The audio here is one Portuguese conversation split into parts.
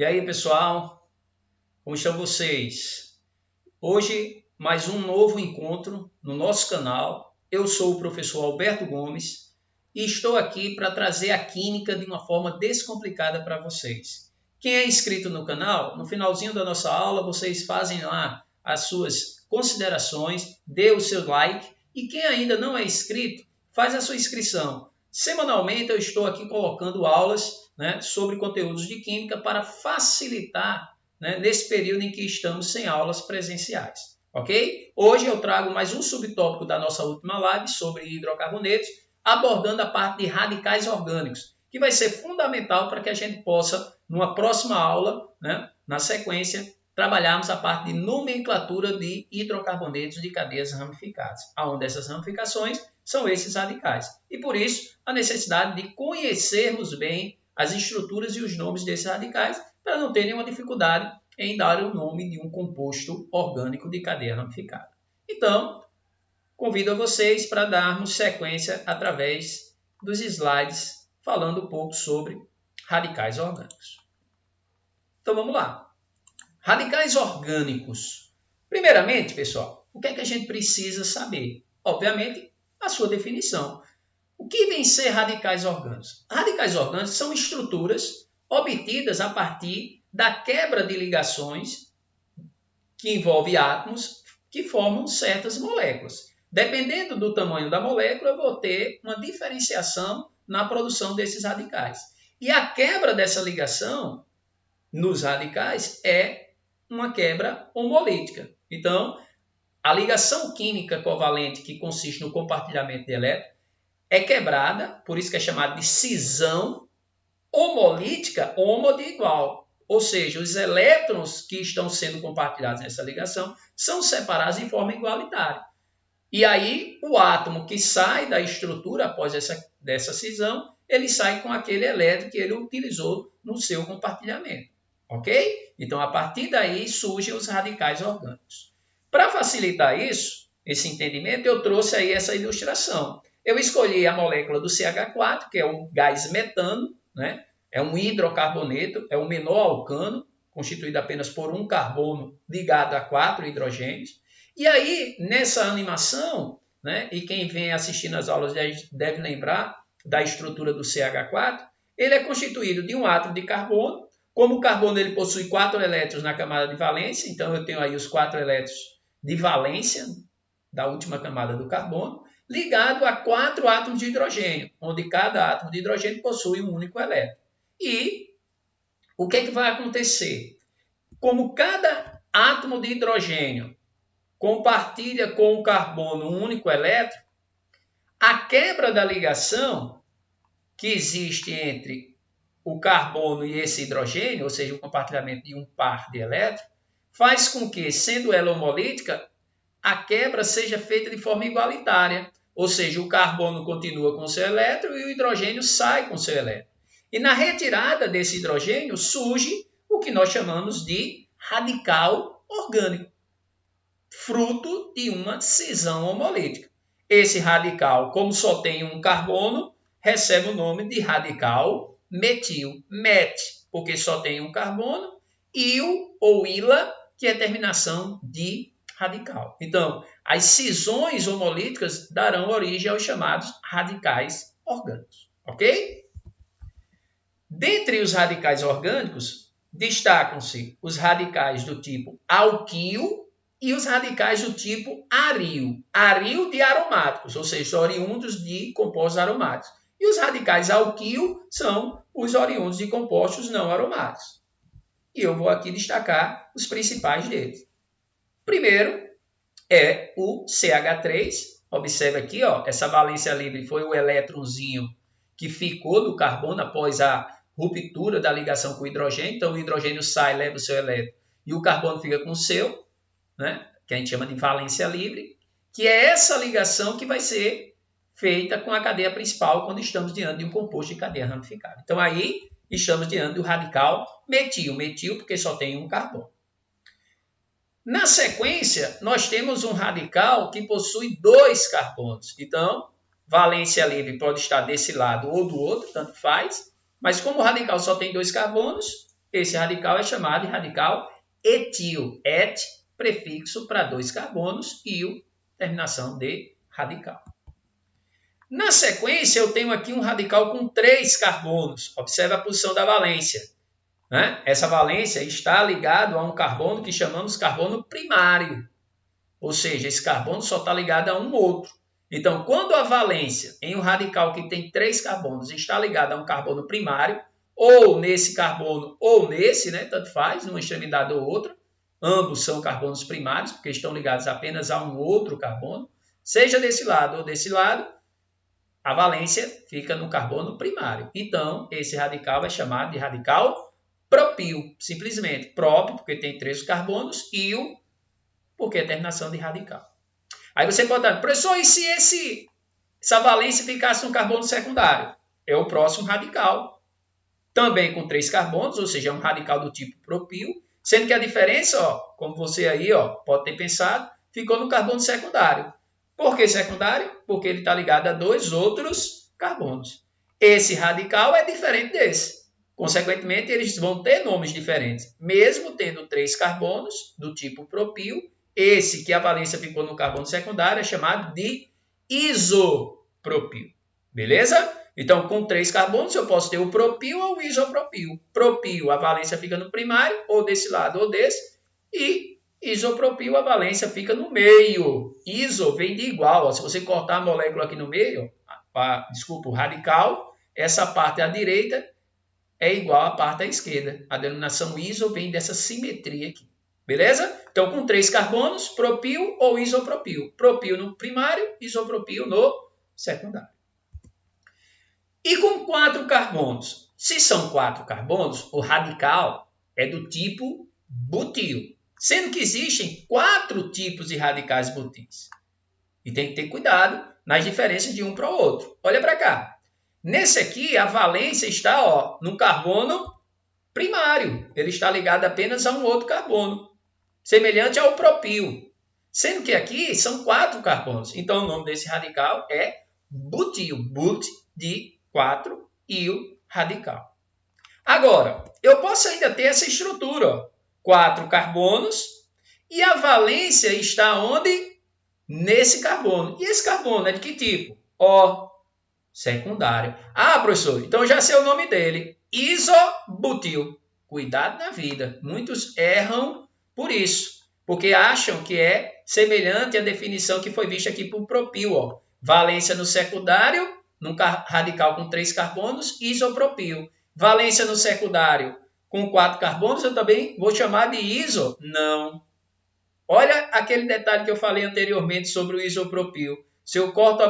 E aí, pessoal, como estão vocês? Hoje, mais um novo encontro no nosso canal. Eu sou o professor Alberto Gomes e estou aqui para trazer a química de uma forma descomplicada para vocês. Quem é inscrito no canal, no finalzinho da nossa aula, vocês fazem lá as suas considerações, dê o seu like e quem ainda não é inscrito, faz a sua inscrição. Semanalmente eu estou aqui colocando aulas sobre conteúdos de química para facilitar nesse período em que estamos sem aulas presenciais, ok? Hoje eu trago mais um subtópico da nossa última live sobre hidrocarbonetos, abordando a parte de radicais orgânicos, que vai ser fundamental para que a gente possa, numa próxima aula, na sequência, trabalharmos a parte de nomenclatura de hidrocarbonetos de cadeias ramificadas, onde essas ramificações são esses radicais. E por isso, a necessidade de conhecermos bem as estruturas e os nomes desses radicais, para não ter nenhuma dificuldade em dar o nome de um composto orgânico de cadeia ramificada. Então, convido a vocês para darmos sequência através dos slides, falando um pouco sobre radicais orgânicos. Então, vamos lá. Radicais orgânicos. Primeiramente, pessoal, o que é que a gente precisa saber? Obviamente, a sua definição. O que vem ser radicais orgânicos? Radicais orgânicos são estruturas obtidas a partir da quebra de ligações que envolve átomos que formam certas moléculas. Dependendo do tamanho da molécula, eu vou ter uma diferenciação na produção desses radicais. E a quebra dessa ligação nos radicais é uma quebra homolítica. Então, a ligação química covalente, que consiste no compartilhamento de elétrons, é quebrada, por isso que é chamada de cisão homolítica, homo de igual. Ou seja, os elétrons que estão sendo compartilhados nessa ligação são separados de forma igualitária. E aí, o átomo que sai da estrutura após dessa cisão, ele sai com aquele elétron que ele utilizou no seu compartilhamento. Ok? Então, a partir daí, surgem os radicais orgânicos. Para facilitar isso, esse entendimento, eu trouxe aí essa ilustração. Eu escolhi a molécula do CH4, que é o gás metano, é um hidrocarboneto, é o menor alcano, constituído apenas por um carbono ligado a 4 hidrogênios. E aí, nessa animação, e quem vem assistindo as aulas deve lembrar da estrutura do CH4, ele é constituído de um átomo de carbono. Como o carbono ele possui 4 elétrons na camada de valência, então eu tenho aí os 4 elétrons de valência da última camada do carbono, ligado a 4 átomos de hidrogênio, onde cada átomo de hidrogênio possui um único elétron. E o que vai acontecer? Como cada átomo de hidrogênio compartilha com o carbono um único elétron, a quebra da ligação que existe entre o carbono e esse hidrogênio, ou seja, o compartilhamento de um par de elétrons, faz com que, sendo ela homolítica, a quebra seja feita de forma igualitária, ou seja, o carbono continua com seu elétron e o hidrogênio sai com seu elétron. E na retirada desse hidrogênio surge o que nós chamamos de radical orgânico, fruto de uma cisão homolítica. Esse radical, como só tem um carbono, recebe o nome de radical metil, met, porque só tem um carbono, il ou ila, que é terminação de radical. Então, as cisões homolíticas darão origem aos chamados radicais orgânicos, ok? Dentre os radicais orgânicos, destacam-se os radicais do tipo alquil e os radicais do tipo aril. Aril de aromáticos, ou seja, oriundos de compostos aromáticos. E os radicais alquil são os oriundos de compostos não aromáticos. E eu vou aqui destacar os principais deles. Primeiro é o CH3. Observe aqui, essa valência livre foi o elétronzinho que ficou do carbono após a ruptura da ligação com o hidrogênio. Então, o hidrogênio sai, leva o seu elétron e o carbono fica com o seu, que a gente chama de valência livre, que é essa ligação que vai ser feita com a cadeia principal quando estamos diante de um composto de cadeia ramificada. Então, aí estamos diante do radical metil. Metil porque só tem um carbono. Na sequência, nós temos um radical que possui 2 carbonos. Então, valência livre pode estar desse lado ou do outro, tanto faz. Mas como o radical só tem 2 carbonos, esse radical é chamado de radical etil. Et, prefixo para 2 carbonos, e terminação de radical. Na sequência, eu tenho aqui um radical com 3 carbonos. Observe a posição da valência. Essa valência está ligada a um carbono que chamamos carbono primário. Ou seja, esse carbono só está ligado a um outro. Então, quando a valência em um radical que tem 3 carbonos está ligada a um carbono primário, ou nesse carbono ou nesse, tanto faz, numa extremidade ou outra, ambos são carbonos primários, porque estão ligados apenas a um outro carbono, seja desse lado ou desse lado, a valência fica no carbono primário. Então, esse radical é chamado de radical propil. Simplesmente prop, porque tem 3 carbonos, il, porque é terminação de radical. Aí você pode dar, professor, e se essa valência ficasse no carbono secundário? É o próximo radical. Também com 3 carbonos, ou seja, é um radical do tipo propil, sendo que a diferença, como você aí pode ter pensado, ficou no carbono secundário. Por que secundário? Porque ele está ligado a 2 outros carbonos. Esse radical é diferente desse. Consequentemente, eles vão ter nomes diferentes. Mesmo tendo 3 carbonos do tipo propil, esse que a valência ficou no carbono secundário é chamado de isopropil. Beleza? Então, com 3 carbonos, eu posso ter o propil ou o isopropil. Propil, a valência fica no primário, ou desse lado ou desse. E isopropil, a valência fica no meio. Iso vem de igual. Se você cortar a molécula aqui no meio, o radical, essa parte à direita é igual à parte à esquerda. A denominação iso vem dessa simetria aqui. Beleza? Então, com 3 carbonos, propil ou isopropil. Propil no primário, isopropil no secundário. E com 4 carbonos? Se são 4 carbonos, o radical é do tipo butil. Sendo que existem 4 tipos de radicais butis. E tem que ter cuidado nas diferenças de um para o outro. Olha para cá. Nesse aqui, a valência está no carbono primário. Ele está ligado apenas a um outro carbono, semelhante ao propil. Sendo que aqui são 4 carbonos. Então, o nome desse radical é butil. But de 4 e o radical. Agora, eu posso ainda ter essa estrutura. 4 carbonos e a valência está onde? Nesse carbono. E esse carbono é de que tipo? O, secundário. Ah, professor, então já sei o nome dele. Isobutil. Cuidado na vida. Muitos erram por isso, porque acham que é semelhante à definição que foi vista aqui por propil. Valência no secundário, num radical com 3 carbonos, isopropil. Valência no secundário com 4 carbonos, eu também vou chamar de iso? Não. Olha aquele detalhe que eu falei anteriormente sobre o isopropil. Se eu corto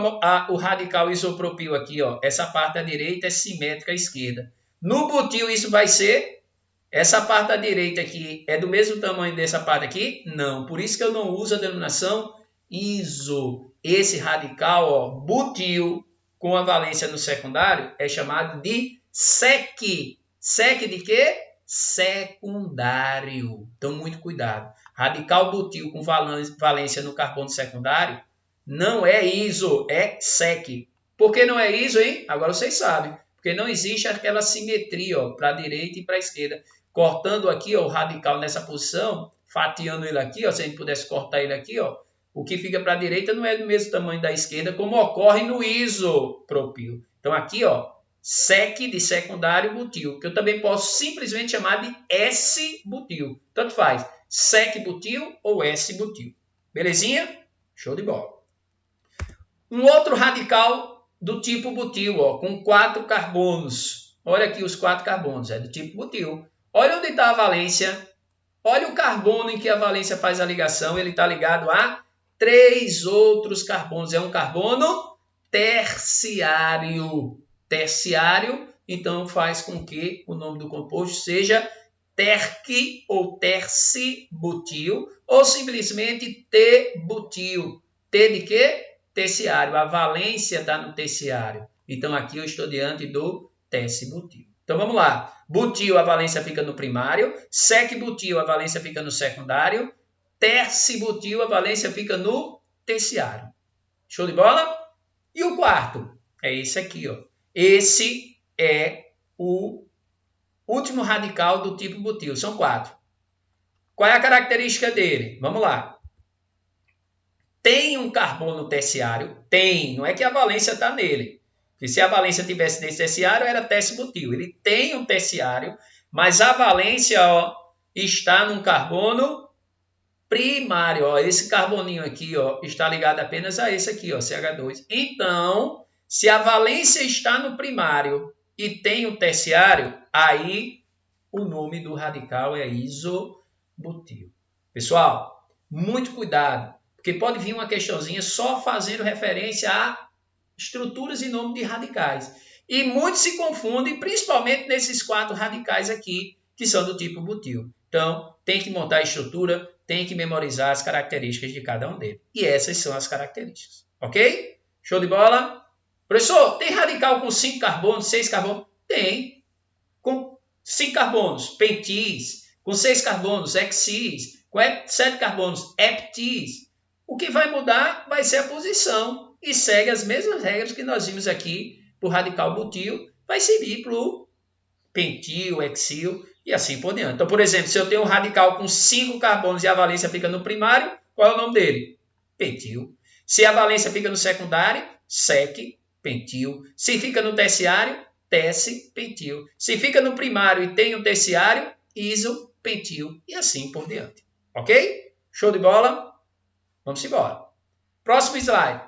o radical isopropil aqui, essa parte à direita é simétrica à esquerda. No butil isso vai ser, essa parte à direita aqui é do mesmo tamanho dessa parte aqui? Não. Por isso que eu não uso a denominação iso. Esse radical, butil, com a valência no secundário, é chamado de sec. Sec de quê? Secundário. Então, muito cuidado. Radical butil com valência no carbono secundário não é iso, é sec. Por que não é iso, hein? Agora vocês sabem. Porque não existe aquela simetria para a direita e para a esquerda. Cortando aqui o radical nessa posição, fatiando ele aqui, se a gente pudesse cortar ele aqui, o que fica para a direita não é do mesmo tamanho da esquerda, como ocorre no isopropil. Então, aqui, sec de secundário butil, que eu também posso simplesmente chamar de S-butil. Tanto faz, sec-butil ou S-butil. Belezinha? Show de bola. Um outro radical do tipo butil, com 4 carbonos. Olha aqui os 4 carbonos, é do tipo butil. Olha onde está a valência. Olha o carbono em que a valência faz a ligação. Ele está ligado a 3 outros carbonos. É um carbono terciário. Terciário, então faz com que o nome do composto seja terc ou tercibutil ou simplesmente T-butil. T de quê? Terciário. A valência está no terciário. Então aqui eu estou diante do tercibutil. Então vamos lá. Butil, a valência fica no primário. Sec-butil, a valência fica no secundário. Tercibutil, a valência fica no terciário. Show de bola? E o quarto? É esse aqui, Esse é o último radical do tipo butil. São 4. Qual é a característica dele? Vamos lá. Tem um carbono terciário? Tem. Não é que a valência está nele. Porque se a valência tivesse nesse terciário, era tércio-butil. Ele tem um terciário, mas a valência está num carbono primário. Ó, esse carboninho aqui está ligado apenas a esse aqui, CH2. Então, se a valência está no primário e tem o terciário, aí o nome do radical é isobutil. Pessoal, muito cuidado, porque pode vir uma questãozinha só fazendo referência a estruturas e nome de radicais. E muitos se confundem, principalmente nesses 4 radicais aqui, que são do tipo butil. Então, tem que montar a estrutura, tem que memorizar as características de cada um deles. E essas são as características. Ok? Show de bola? Professor, tem radical com 5 carbonos, 6 carbonos? Tem. Com 5 carbonos, pentis. Com 6 carbonos, hexis. Com 7 carbonos, heptis. O que vai mudar vai ser a posição. E segue as mesmas regras que nós vimos aqui para o radical butil. Vai servir para o pentil, hexil e assim por diante. Então, por exemplo, se eu tenho um radical com 5 carbonos e a valência fica no primário, qual é o nome dele? Pentil. Se a valência fica no secundário, sec, pentil. Se fica no terciário, tesse, pentil. Se fica no primário e tem o terciário, iso, pentil e assim por diante. Ok? Show de bola? Vamos embora. Próximo slide.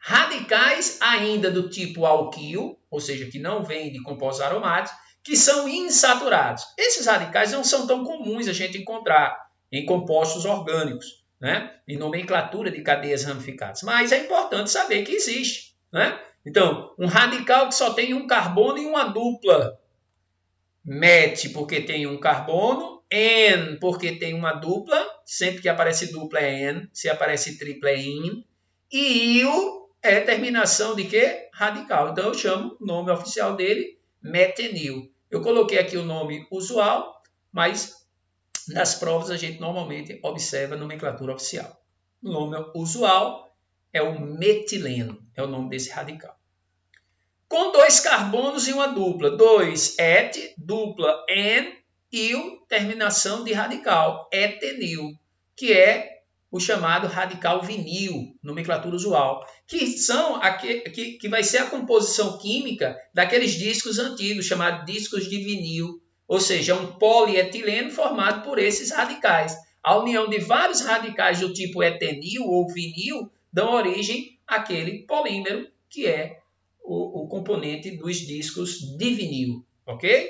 Radicais ainda do tipo alquil, ou seja, que não vêm de compostos aromáticos, que são insaturados. Esses radicais não são tão comuns a gente encontrar em compostos orgânicos, né? Em nomenclatura de cadeias ramificadas. Mas é importante saber que existe, né? Então, um radical que só tem um carbono e uma dupla. Met, porque tem um carbono. En, porque tem uma dupla. Sempre que aparece dupla é en. Se aparece tripla é in. E il é terminação de quê? Radical. Então, eu chamo o nome oficial dele metenil. Eu coloquei aqui o nome usual, mas nas provas a gente normalmente observa a nomenclatura oficial. O nome usual é o metileno, é o nome desse radical. Com 2 carbonos e uma dupla. 2 et, dupla en, il, terminação de radical, etenil, que é o chamado radical vinil, nomenclatura usual, que são que vai ser a composição química daqueles discos antigos, chamados discos de vinil, ou seja, um polietileno formado por esses radicais. A união de vários radicais do tipo etenil ou vinil dão origem àquele polímero, que é o componente dos discos de vinil, ok?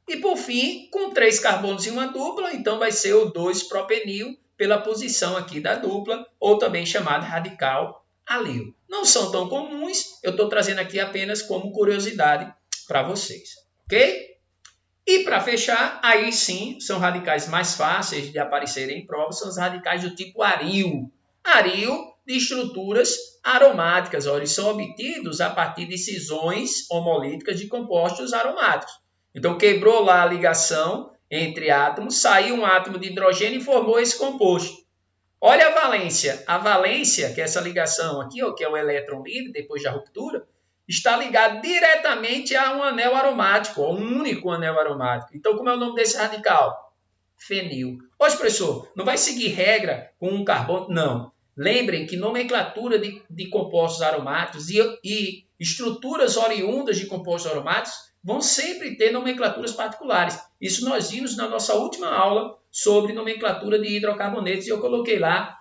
E por fim, com 3 carbonos e uma dupla, então vai ser o 2-propenil, pela posição aqui da dupla, ou também chamado radical alil. Não são tão comuns, eu estou trazendo aqui apenas como curiosidade para vocês, ok? E para fechar, aí sim, são radicais mais fáceis de aparecerem em provas, são os radicais do tipo aril. Aril de estruturas aromáticas, eles são obtidos a partir de cisões homolíticas de compostos aromáticos. Então, quebrou lá a ligação entre átomos, saiu um átomo de hidrogênio e formou esse composto. Olha a valência. A valência, que é essa ligação aqui, que é o elétron livre, depois da ruptura, está ligado diretamente a um anel aromático, a um único anel aromático. Então, como é o nome desse radical? Fenil. Pois, professor, não vai seguir regra com um carbono? Não. Lembrem que nomenclatura de compostos aromáticos e estruturas oriundas de compostos aromáticos vão sempre ter nomenclaturas particulares. Isso nós vimos na nossa última aula sobre nomenclatura de hidrocarbonetos e eu coloquei lá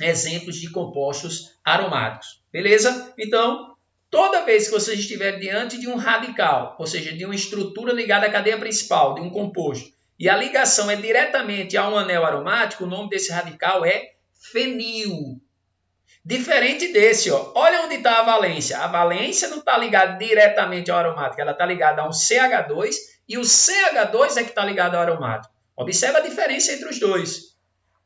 exemplos de compostos aromáticos. Beleza? Então, toda vez que vocês estiverem diante de um radical, ou seja, de uma estrutura ligada à cadeia principal, de um composto, e a ligação é diretamente a um anel aromático, o nome desse radical é fenil. Diferente desse, olha onde está a valência. A valência não está ligada diretamente ao aromático, ela está ligada a um CH2 e o CH2 é que está ligado ao aromático. Observa a diferença entre os dois.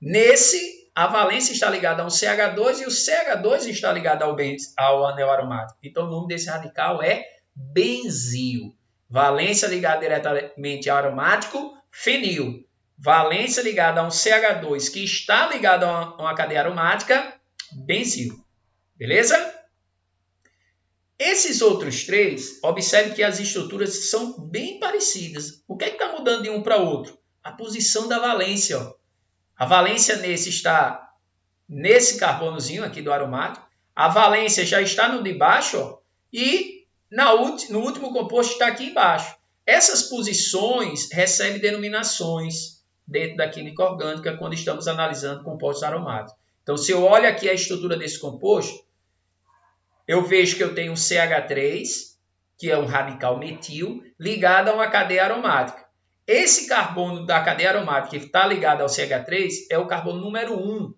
Nesse, a valência está ligada a um CH2 e o CH2 está ligado ao anel aromático. Então, o nome desse radical é benzil. Valência ligada diretamente ao aromático, fenil. Valência ligada a um CH2 que está ligado a uma cadeia aromática, benzil. Beleza? Esses outros três, observe que as estruturas são bem parecidas. O que é que está mudando de um para outro? A posição da valência. Ó. A valência nesse está nesse carbonozinho aqui do aromático. A valência já está no de baixo, ó, e no último composto está aqui embaixo. Essas posições recebem denominações dentro da química orgânica quando estamos analisando compostos aromáticos. Então, se eu olho aqui a estrutura desse composto, eu vejo que eu tenho um CH3, que é um radical metil, ligado a uma cadeia aromática. Esse carbono da cadeia aromática que está ligado ao CH3 é o carbono número 1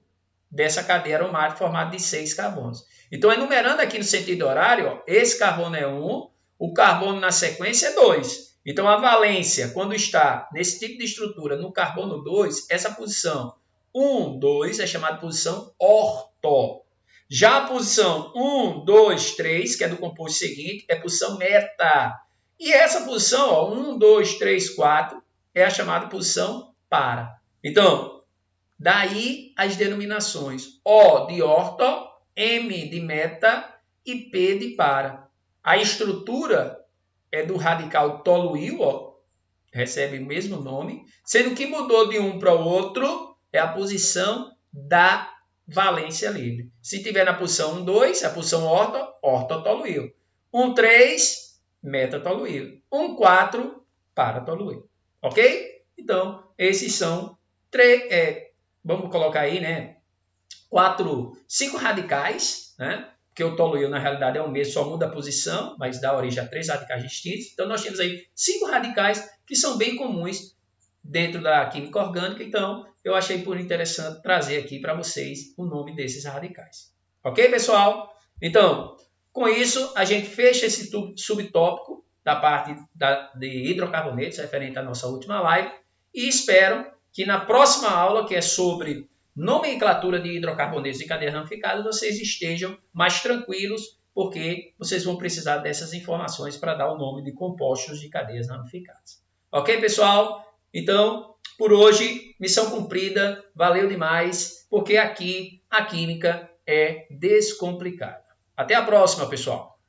dessa cadeia aromática formada de 6 carbonos. Então, enumerando aqui no sentido horário, ó, esse carbono é 1, o carbono na sequência é 2. Então, a valência, quando está nesse tipo de estrutura no carbono 2, essa posição 1, 2 é chamada de posição orto. Já a posição 1, 2, 3, que é do composto seguinte, é posição meta. E essa posição, ó, 1, 2, 3, 4, é a chamada posição para. Então, daí as denominações O de orto, M de meta e P de para. A estrutura é do radical toluil, ó, recebe o mesmo nome, sendo que mudou de um para o outro é a posição da valência livre. Se tiver na posição 1, 2, a posição ortotoluil. 1, 3, metatoluil. 1, 4, paratoluil. Ok? Então, esses são vamos colocar aí, né? 5 radicais, né? Porque o toluil, na realidade, é o mesmo, só muda a posição, mas dá origem a 3 radicais distintos. Então, nós temos aí 5 radicais que são bem comuns dentro da química orgânica. Então, eu achei por interessante trazer aqui para vocês o nome desses radicais. Ok, pessoal? Então, com isso, a gente fecha esse subtópico da parte de hidrocarbonetos, referente à nossa última live, e espero que na próxima aula, que é sobre nomenclatura de hidrocarbonetos e cadeias ramificadas, vocês estejam mais tranquilos, porque vocês vão precisar dessas informações para dar o nome de compostos de cadeias ramificadas. Ok, pessoal? Então, por hoje, missão cumprida, valeu demais, porque aqui a química é descomplicada. Até a próxima, pessoal!